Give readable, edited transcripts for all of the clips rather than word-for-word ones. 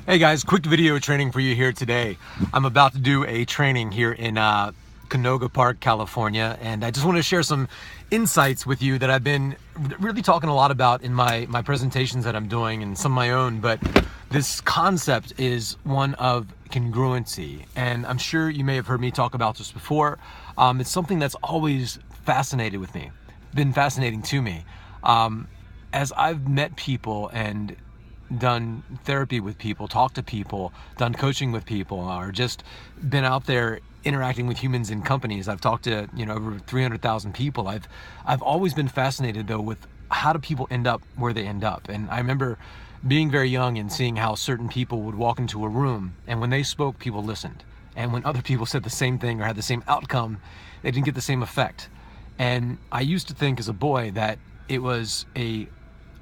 Hey guys, quick video training for you here today. I'm about to do a training here in Canoga Park, California, and I just want to share some insights with you that I've been really talking a lot about in my presentations that I'm doing and some of my own, but this concept is one of congruency, and I'm sure you may have heard me talk about this before. It's something that's always been fascinating to me. As I've met people and done therapy with people, talked to people, done coaching with people, or just been out there interacting with humans in companies. I've talked to, over 300,000 people. I've always been fascinated though with how do people end up where they end up. And I remember being very young and seeing how certain people would walk into a room, and when they spoke, people listened. And when other people said the same thing or had the same outcome, they didn't get the same effect. And I used to think as a boy that it was a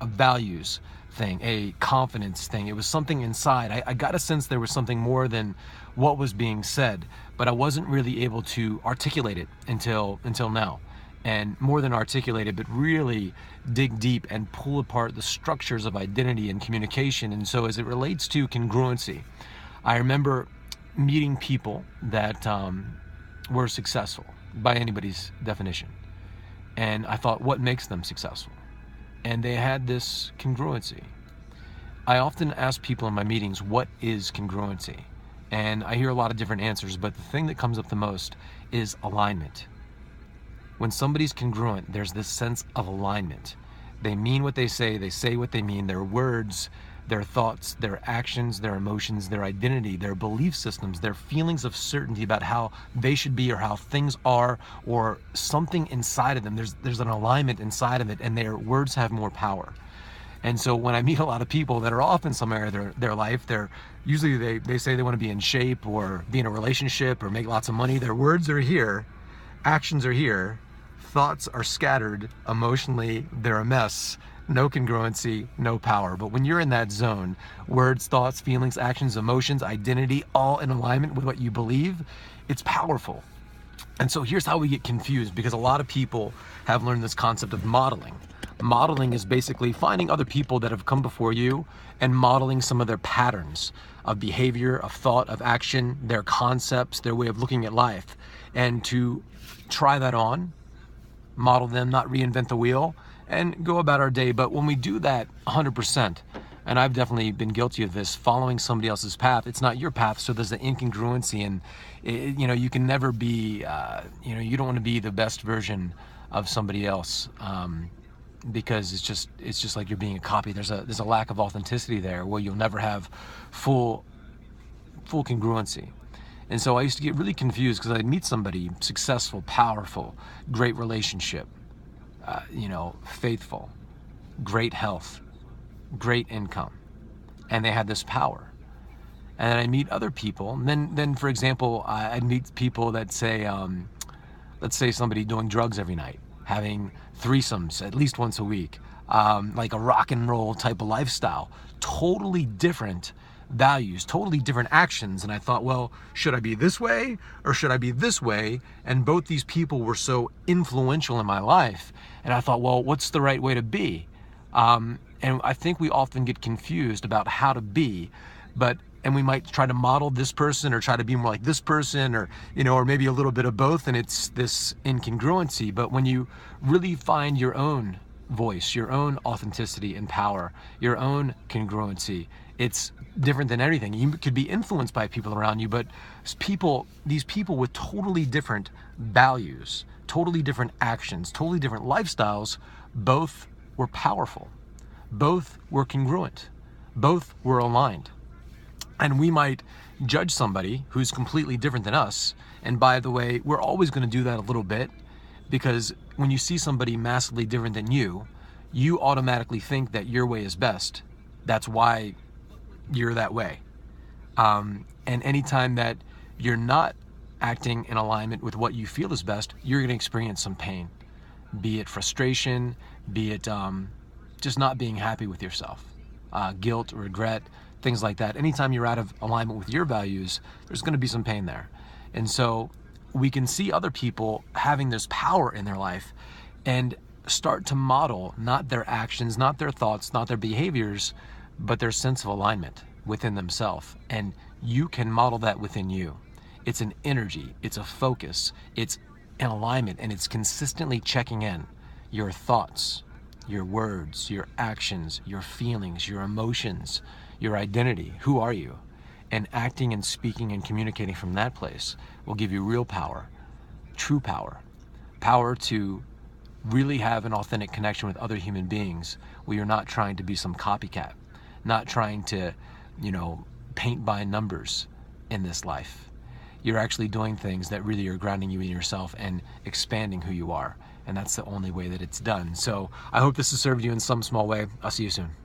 values thing, a confidence thing. It was something inside. I got a sense there was something more than what was being said, but I wasn't really able to articulate it until now. And more than articulate it, but really dig deep and pull apart the structures of identity and communication. And so as it relates to congruency, I remember meeting people that were successful by anybody's definition. And I thought, what makes them successful? And they had this congruency. I often ask people in my meetings, what is congruency? And I hear a lot of different answers, but the thing that comes up the most is alignment. When somebody's congruent, there's this sense of alignment. They mean what they say what they mean, their words, their thoughts, their actions, their emotions, their identity, their belief systems, their feelings of certainty about how they should be or how things are, or something inside of them. There's an alignment inside of it, and their words have more power. And so when I meet a lot of people that are off in some area of their life, they say they want to be in shape or be in a relationship or make lots of money. Their words are here, actions are here, thoughts are scattered, emotionally they're a mess. No congruency, no power. But when you're in that zone, words, thoughts, feelings, actions, emotions, identity, all in alignment with what you believe, it's powerful. And so here's how we get confused, because a lot of people have learned this concept of modeling. Modeling is basically finding other people that have come before you and modeling some of their patterns of behavior, of thought, of action, their concepts, their way of looking at life, and to try that on, model them, not reinvent the wheel, and go about our day. But when we do that 100%, and I've definitely been guilty of this, following somebody else's path, it's not your path, so there's an incongruency, and you can never be, you don't want to be the best version of somebody else, because it's just like you're being a copy. There's a lack of authenticity there, where you'll never have full congruency. And so I used to get really confused, because I'd meet somebody successful, powerful, great relationship, faithful, great health, great income, and they had this power. And then I meet other people, and then for example, I'd meet people that say, let's say somebody doing drugs every night, having threesomes at least once a week, like a rock and roll type of lifestyle, totally different values, totally different actions. And I thought, well, should I be this way or should I be this way? And both these people were so influential in my life, and I thought, well, what's the right way to be? And I think we often get confused about how to be, and we might try to model this person or try to be more like this person, or or maybe a little bit of both, and it's this incongruency. But when you really find your own voice, your own authenticity and power, your own congruency, it's different than anything. You could be influenced by people around you, but these people with totally different values, totally different actions, totally different lifestyles, both were powerful. Both were congruent. Both were aligned. And we might judge somebody who's completely different than us. And by the way, we're always going to do that a little bit, because when you see somebody massively different than you, you automatically think that your way is best. That's why you're that way. And anytime that you're not acting in alignment with what you feel is best, you're going to experience some pain, be it frustration, be it just not being happy with yourself, guilt, regret, things like that. Anytime you're out of alignment with your values, there's going to be some pain there. And so we can see other people having this power in their life and start to model not their actions, not their thoughts, not their behaviors, but their sense of alignment. within themselves, and you can model that within you. It's an energy, it's a focus, it's an alignment, and it's consistently checking in your thoughts, your words, your actions, your feelings, your emotions, your identity. Who are you? And acting and speaking and communicating from that place will give you real power, true power, power to really have an authentic connection with other human beings where you're not trying to be some copycat, not trying to, paint by numbers in this life. You're actually doing things that really are grounding you in yourself and expanding who you are. And that's the only way that it's done. So I hope this has served you in some small way. I'll see you soon.